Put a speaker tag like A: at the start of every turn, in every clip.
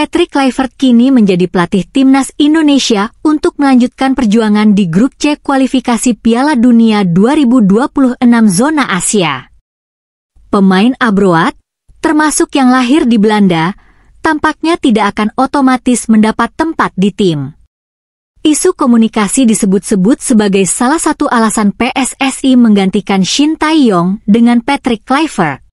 A: Patrick Kluivert kini menjadi pelatih timnas Indonesia untuk melanjutkan perjuangan di grup C kualifikasi Piala Dunia 2026 zona Asia. Pemain abroad, termasuk yang lahir di Belanda, tampaknya tidak akan otomatis mendapat tempat di tim. Isu komunikasi disebut-sebut sebagai salah satu alasan PSSI menggantikan Shin Tae-yong dengan Patrick Kluivert.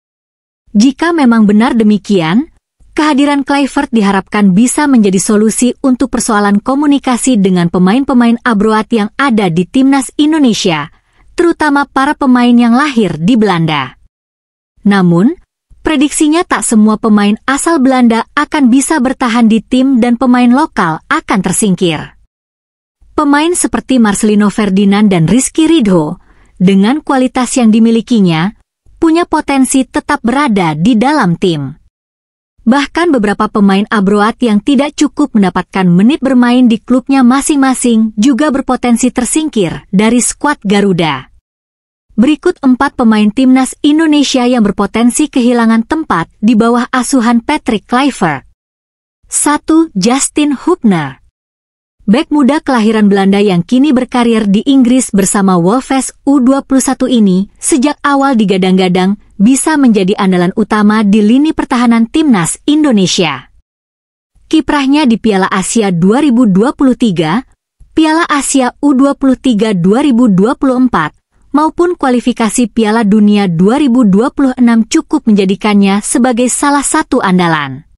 A: Jika memang benar demikian, kehadiran Kluivert diharapkan bisa menjadi solusi untuk persoalan komunikasi dengan pemain-pemain abroad yang ada di timnas Indonesia, terutama para pemain yang lahir di Belanda. Namun, prediksinya tak semua pemain asal Belanda akan bisa bertahan di tim dan pemain lokal akan tersingkir. Pemain seperti Marcelino Ferdinand dan Rizky Ridho, dengan kualitas yang dimilikinya, punya potensi tetap berada di dalam tim. Bahkan beberapa pemain abroad yang tidak cukup mendapatkan menit bermain di klubnya masing-masing juga berpotensi tersingkir dari skuad Garuda. Berikut 4 pemain timnas Indonesia yang berpotensi kehilangan tempat di bawah asuhan Patrick Kluivert. 1. Justin Hubner. Bek muda kelahiran Belanda yang kini berkarir di Inggris bersama Wolves U21 ini sejak awal digadang-gadang bisa menjadi andalan utama di lini pertahanan timnas Indonesia. Kiprahnya di Piala Asia 2023, Piala Asia U23 2024, maupun kualifikasi Piala Dunia 2026 cukup menjadikannya sebagai salah satu andalan.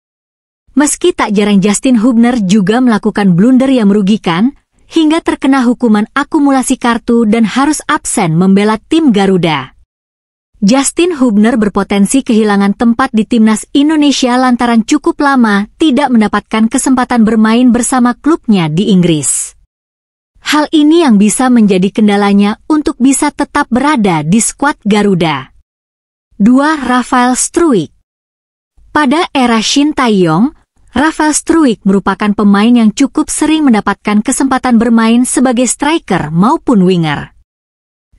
A: Meski tak jarang Justin Hubner juga melakukan blunder yang merugikan, hingga terkena hukuman akumulasi kartu dan harus absen membela tim Garuda. Justin Hubner berpotensi kehilangan tempat di timnas Indonesia lantaran cukup lama tidak mendapatkan kesempatan bermain bersama klubnya di Inggris. Hal ini yang bisa menjadi kendalanya untuk bisa tetap berada di skuad Garuda. 2. Rafael Struijk. Pada era Shin Tae-yong, Rafael Struijk merupakan pemain yang cukup sering mendapatkan kesempatan bermain sebagai striker maupun winger.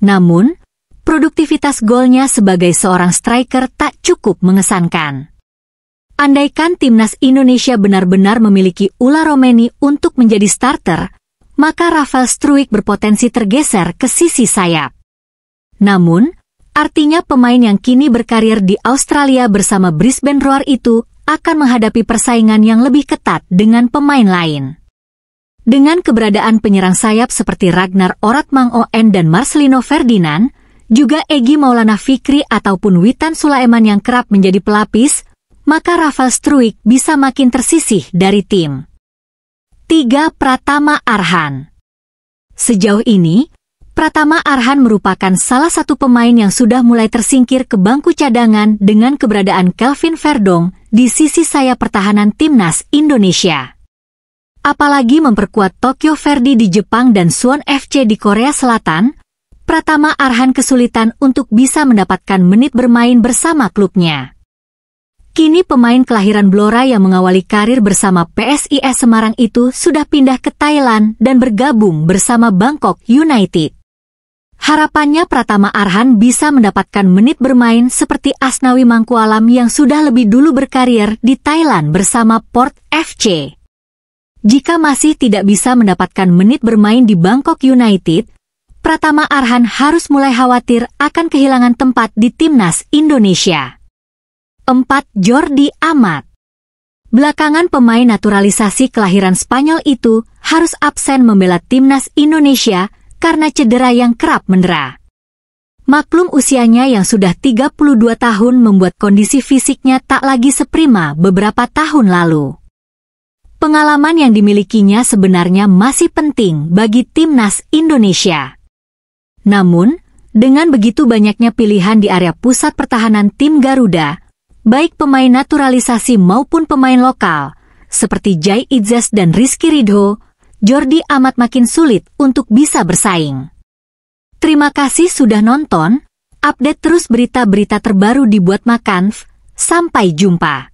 A: Namun, produktivitas golnya sebagai seorang striker tak cukup mengesankan. Andaikan timnas Indonesia benar-benar memiliki Ula Romeni untuk menjadi starter, maka Rafael Struijk berpotensi tergeser ke sisi sayap. Namun, artinya pemain yang kini berkarir di Australia bersama Brisbane Roar itu akan menghadapi persaingan yang lebih ketat dengan pemain lain. Dengan keberadaan penyerang sayap seperti Ragnar Oratmangoen dan Marcelino Ferdinand, juga Egy Maulana Fikri ataupun Witan Sulaiman yang kerap menjadi pelapis, maka Rafael Struijk bisa makin tersisih dari tim. 3. Pratama Arhan. Sejauh ini, Pratama Arhan merupakan salah satu pemain yang sudah mulai tersingkir ke bangku cadangan dengan keberadaan Kelvin Verdong di sisi sayap pertahanan timnas Indonesia. Apalagi memperkuat Tokyo Verdy di Jepang dan Suwon FC di Korea Selatan, Pratama Arhan kesulitan untuk bisa mendapatkan menit bermain bersama klubnya. Kini pemain kelahiran Blora yang mengawali karir bersama PSIS Semarang itu sudah pindah ke Thailand dan bergabung bersama Bangkok United. Harapannya Pratama Arhan bisa mendapatkan menit bermain seperti Asnawi Mangkualam yang sudah lebih dulu berkarir di Thailand bersama Port FC. Jika masih tidak bisa mendapatkan menit bermain di Bangkok United, Pratama Arhan harus mulai khawatir akan kehilangan tempat di timnas Indonesia. 4. Jordi Amat. Belakangan pemain naturalisasi kelahiran Spanyol itu harus absen membela timnas Indonesia karena cedera yang kerap mendera. Maklum usianya yang sudah 32 tahun membuat kondisi fisiknya tak lagi seprima beberapa tahun lalu. Pengalaman yang dimilikinya sebenarnya masih penting bagi timnas Indonesia. Namun, dengan begitu banyaknya pilihan di area pusat pertahanan tim Garuda, baik pemain naturalisasi maupun pemain lokal, seperti Jai Idzas dan Rizky Ridho, Jordi Amat makin sulit untuk bisa bersaing. Terima kasih sudah nonton, update terus berita-berita terbaru dibuat Makanv, sampai jumpa.